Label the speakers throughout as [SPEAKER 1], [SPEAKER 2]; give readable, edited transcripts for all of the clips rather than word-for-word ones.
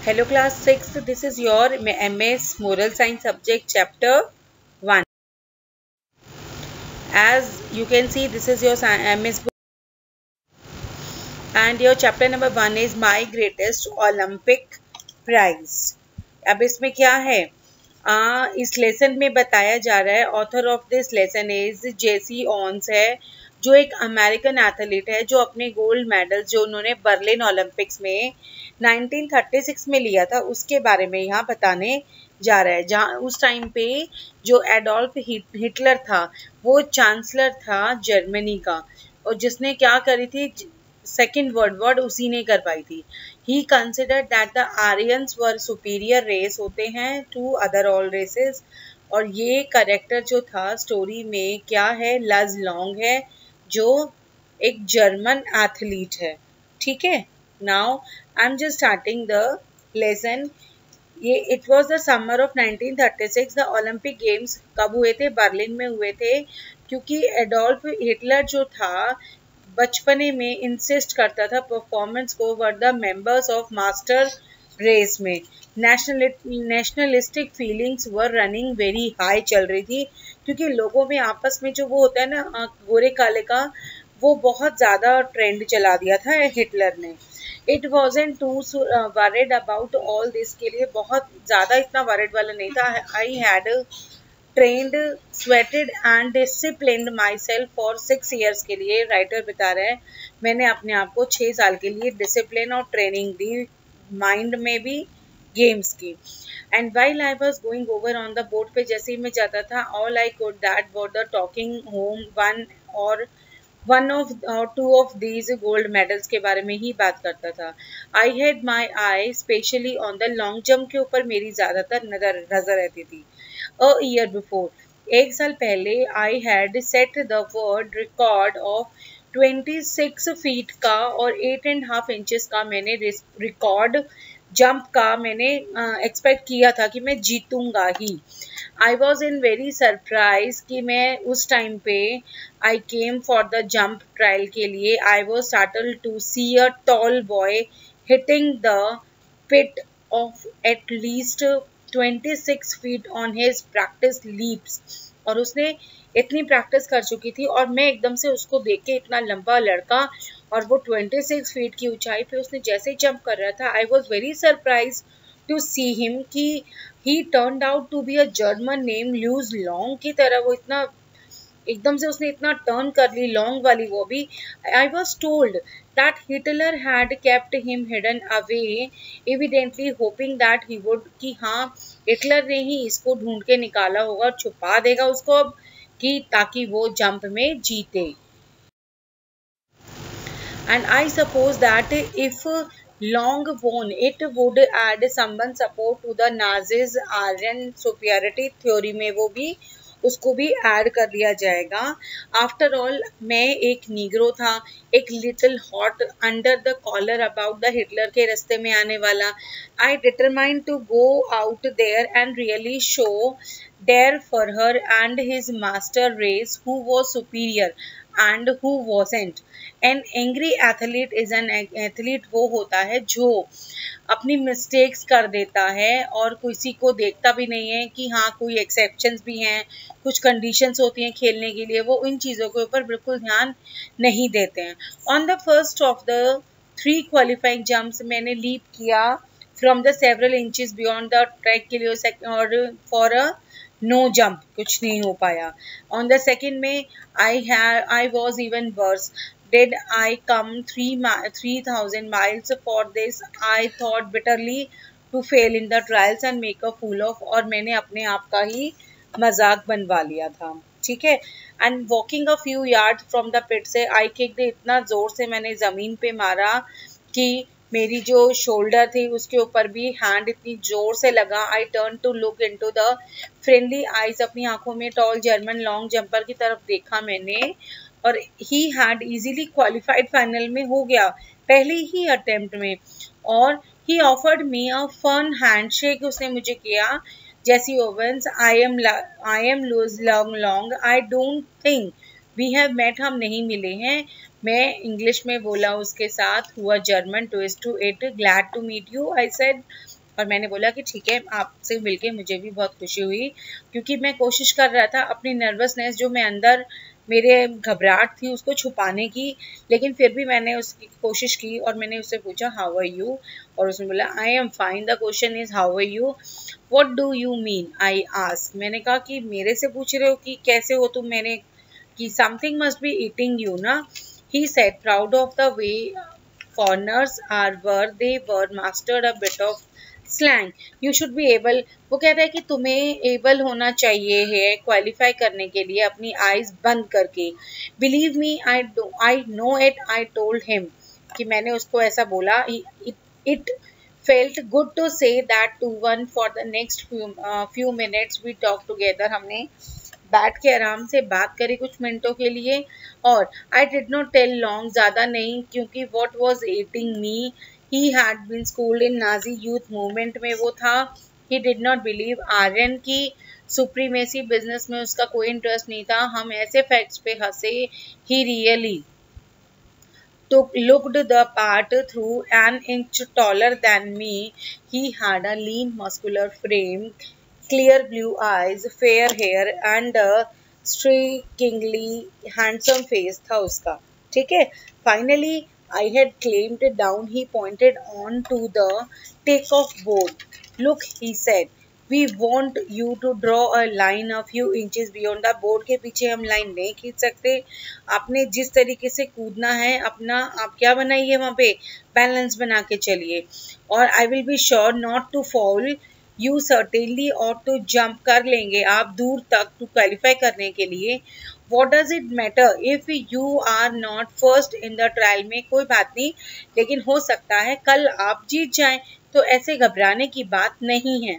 [SPEAKER 1] Hello class 6, this is your MS Moral Science subject chapter 1. As you can see, this is your MS book and your chapter number 1 is My Greatest Olympic Prize. अब इसमें क्या है, इस lesson में बताया जा रहा है, author of this lesson is Jesse Owens है, जो एक अमेरिकन एथलीट है जो अपने गोल्ड मेडल जो उन्होंने बर्लिन ओलंपिक्स में 1936 में लिया था उसके बारे में यहाँ बताने जा रहा है। जहाँ उस टाइम पे जो एडोल्फ हिटलर था वो चांसलर था जर्मनी का, और जिसने क्या करी थी, सेकेंड वर्ल्ड वॉर उसी ने करवाई थी। He considered that the Aryans were superior race होते हैं टू अदर ऑल रेसेस, और ये करेक्टर जो था स्टोरी में क्या है, लज लॉन्ग है जो एक जर्मन एथलीट है। ठीक है, now I am just starting the lesson. ये it was the summer of 1936। The Olympic games कब हुए थे? बर्लिन में हुए थे, क्योंकि एडोल्फ हिटलर जो था बचपने में इंसिस्ट करता था परफॉर्मेंस को were the members of master race में। Nationalistic feelings were running very high चल रही थी, क्योंकि लोगों में आपस में जो वो होता है ना गोरे काले का, वो बहुत ज़्यादा ट्रेंड चला दिया था हिटलर ने। It wasn't too worried about all this, के लिए बहुत ज़्यादा इतना वरिड वाला नहीं था। I had trained, sweated and disciplined myself for 6 years के लिए, राइटर बता रहे हैं, मैंने अपने आप को 6 साल के लिए डिसिप्लिन और ट्रेनिंग दी, माइंड में भी गेम्स की। And while I was going over on the boat पे जैसे ही मैं जाता था, all I could that were the talking home one of two of these gold medals के बारे में ही बात करता था। I had my I specially on the long jump के ऊपर मेरी ज़्यादातर नजर रहती थी। अ ईयर बिफोर, 1 साल पहले, I had set the world record of 26 feet का और 8.5 इंचेस का मैंने रिकॉर्ड जंप का मैंने एक्सपेक्ट किया था कि मैं जीतूंगा ही। I was in very surprise कि मैं उस टाइम पे I came for the jump trial के लिए। I was startled to see a tall boy hitting the pit of at least 26 feet on his practice leaps, और उसने इतनी practice कर चुकी थी और मैं एकदम से उसको देख के, इतना लंबा लड़का और वो 26 फीट की ऊंचाई पे उसने जैसे जंप कर रहा था, I was very surprise to see him कि he turned out to be a German name Luz Long की तरह। वो इतना एकदम से उसने इतना टर्न कर ली, लॉन्ग वाली वो भी। I was told that Hitler had kept him hidden away, evidently hoping that he would, कि हाँ हिटलर ने ही इसको ढूंढ के निकाला होगा और छुपा देगा उसको अब, कि ताकि वो जंप में जीते। And I suppose that if Long won, it would add someone support to the Nazis Aryan superiority theory में वो भी उसको भी ऐड कर लिया जाएगा। आफ्टर ऑल मैं एक नीग्रो था, एक little hot under the collar about the Hitler के रास्ते में आने वाला। I determined to go out there and really show dare for her and his master race who was superior and who wasn't. An angry athlete is an athlete वो होता है जो अपनी मिस्टेक्स कर देता है और किसी को देखता भी नहीं है कि हाँ कोई एक्सेप्शंस भी हैं, कुछ कंडीशंस होती हैं खेलने के लिए, वो इन चीज़ों के ऊपर बिल्कुल ध्यान नहीं देते हैं। On the first of the 3 qualifying jumps मैंने लीप किया from the several inches beyond the track के लिए, और फॉर अ नो जंप कुछ नहीं हो पाया। ऑन द सेकेंड में I was even worse. Did I come 3,000 miles for this? I thought bitterly to fail in the trials and make a fool of, और मैंने अपने आप का ही मजाक बनवा लिया था। ठीक है, and walking a few yard from the pit से आई किक्ड, इतना जोर से मैंने जमीन पे मारा कि मेरी जो शोल्डर थी उसके ऊपर भी हैंड इतनी जोर से लगा। I turn to look into the friendly eyes, अपनी आंखों में टॉल जर्मन लॉन्ग जंपर की तरफ देखा मैंने, और he had easily qualified, final में हो गया पहले ही अटेम्प्ट में। और he offered me a fun handshake, उसने मुझे किया। Jesse Owens, I am Luz Long, I don't think we have met, हम नहीं मिले हैं। मैं इंग्लिश में बोला उसके साथ, हुआ German twist to it, glad to meet you, I said और मैंने बोला कि ठीक है, आपसे मिलके मुझे भी बहुत खुशी हुई, क्योंकि मैं कोशिश कर रहा था अपनी नर्वसनेस जो मैं अंदर मेरे घबराहट थी उसको छुपाने की, लेकिन फिर भी मैंने उसकी कोशिश की और मैंने उससे पूछा हाउ आर यू, और उसने बोला I am fine, the question is how are you, what do you mean, I ask. मैंने कहा कि मेरे से पूछ रहे हो कि कैसे हो तुम, मैंने कि something must be eating you ना। He said proud of the way foreigners are were they were mastered a bit of slang, you should be able. वो कहता है कि तुम्हें एबल होना चाहिए है क्वालिफाई करने के लिए अपनी आईज बंद करके। Believe me I know it, I told him, कि मैंने उसको ऐसा बोला। It felt good to say that to one for the next few minutes we talk together। हमने बैठ के आराम से बात करी कुछ मिनटों के लिए, और I did not tell long, ज़्यादा नहीं, क्योंकि what was eating me, he had been schooled in Nazi youth movement में वो था। he did not believe Aryan की सुप्रीमेसी, बिजनेस में उसका कोई इंटरेस्ट नहीं था। हम ऐसे फैक्ट्स पे हंसे। he really looked the part through an inch taller than me, he had a lean muscular frame, clear blue eyes, fair hair and a strikingly handsome face था उसका, ठीक है। Finally I had claimed it down, he pointed on to the take-off board. Look, he said, we want you to draw a line a few inches beyond the board। के पीछे हम line नहीं खींच सकते, आपने जिस तरीके से कूदना है अपना, आप क्या बनाइए वहाँ पे, बैलेंस बना के चलिए। और I will be sure not to fall, you certainly और टू जंप कर लेंगे आप दूर तक टू क्वालिफाई करने के लिए। What does it matter if you are not first in the trial में, कोई बात नहीं, लेकिन हो सकता है कल आप जीत जाएं, तो ऐसे घबराने की बात नहीं है।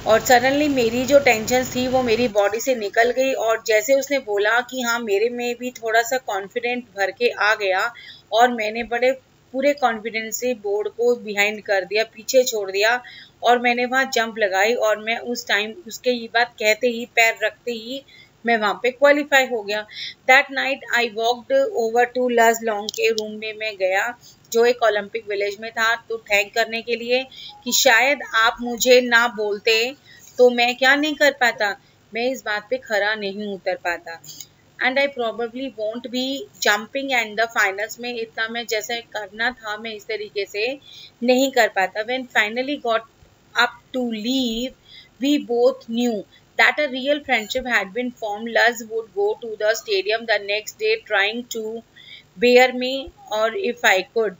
[SPEAKER 1] और सडनली मेरी जो टेंशन थी वो मेरी बॉडी से निकल गई, और जैसे उसने बोला कि हाँ, मेरे में भी थोड़ा सा कॉन्फिडेंट भर के आ गया, और मैंने बड़े पूरे कॉन्फिडेंस से बोर्ड को बिहाइंड कर दिया, पीछे छोड़ दिया, और मैंने वहाँ जंप लगाई, और मैं उस टाइम उसके ये बात कहते ही, पैर रखते ही मैं वहाँ पे क्वालिफाई हो गया। That night I walked over to Luz Long के रूम में मैं गया, जो एक ओलंपिक विलेज में था, तो थैंक करने के लिए कि शायद आप मुझे ना बोलते तो मैं क्या नहीं कर पाता, मैं इस बात पे खरा नहीं उतर पाता। And I probably won't be jumping and the finals में इतना मैं जैसे करना था मैं इस तरीके से नहीं कर पाता। When finally got up to leave, we both knew that a real friendship had been formed. Luz would go to the stadium the next day trying to bear me or if I could.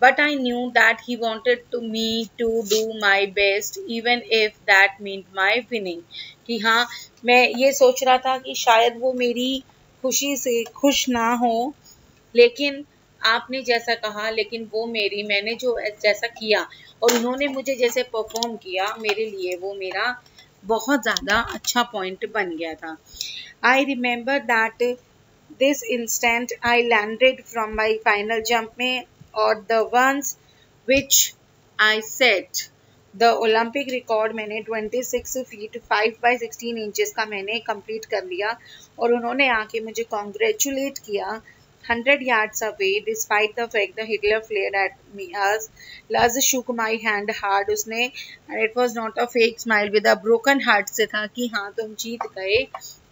[SPEAKER 1] But I knew that he wanted me to do my best even if that meant my winning. कि हाँ, मैं ये सोच रहा था कि शायद वो मेरी खुशी से खुश ना हो, लेकिन आपने जैसा कहा, लेकिन वो मेरी, मैंने जो जैसा किया और उन्होंने मुझे जैसे परफॉर्म किया, मेरे लिए वो मेरा बहुत ज़्यादा अच्छा पॉइंट बन गया था। I remember that this instant I landed from my final jump में, और the ones which I set the Olympic record, मैंने 26 फीट 5/16 इंचेस का मैंने कंप्लीट कर लिया, और उन्होंने आके मुझे कॉन्ग्रेचुलेट किया 100 yards away, despite the fact the Hitler flared at me as Luz shook my hand hard, उसने, and it was not a fake smile, with a broken heart से था कि हाँ तुम जीत गए,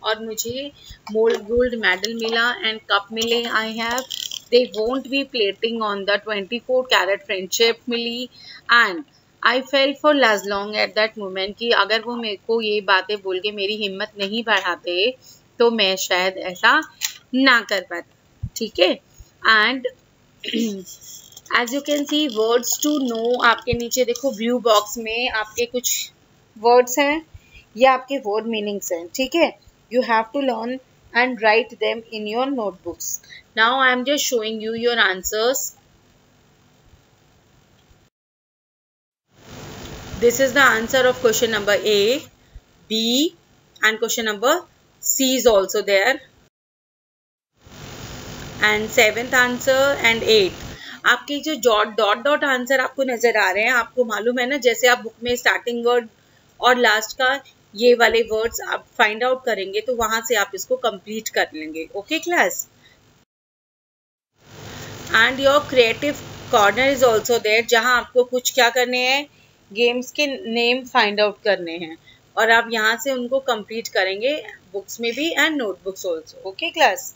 [SPEAKER 1] और मुझे गोल्ड मेडल मिला एंड कप मिले। I have, they won't be plating on the 24 carat friendship मिली, and I fell for Luz long at that moment कि अगर वो मेरे को ये बातें बोल के मेरी हिम्मत नहीं बढ़ाते तो मैं शायद ऐसा ना कर पाता, ठीक है। And as you can see words to know, आपके नीचे देखो ब्लू बॉक्स में आपके कुछ वर्ड्स हैं, ये आपके वर्ड मीनिंग्स हैं, ठीक है। You have to learn and write them in your notebooks. Now I am just showing you your answers. This is the answer of question number A, B and question number C is also there, and 7th answer and 8th। आपके जो dot dot answer आपको नजर आ रहे हैं, आपको मालूम है ना, जैसे आप बुक में स्टार्टिंग वर्ड और लास्ट का ये वाले वर्ड्स आप फाइंड आउट करेंगे तो वहां से आप इसको कंप्लीट कर लेंगे। Okay class, and your creative corner is also there, जहाँ आपको कुछ क्या करने हैं, गेम्स के नेम फाइंड आउट करने हैं और आप यहाँ से उनको कंप्लीट करेंगे, बुक्स में भी and notebooks also. Okay class.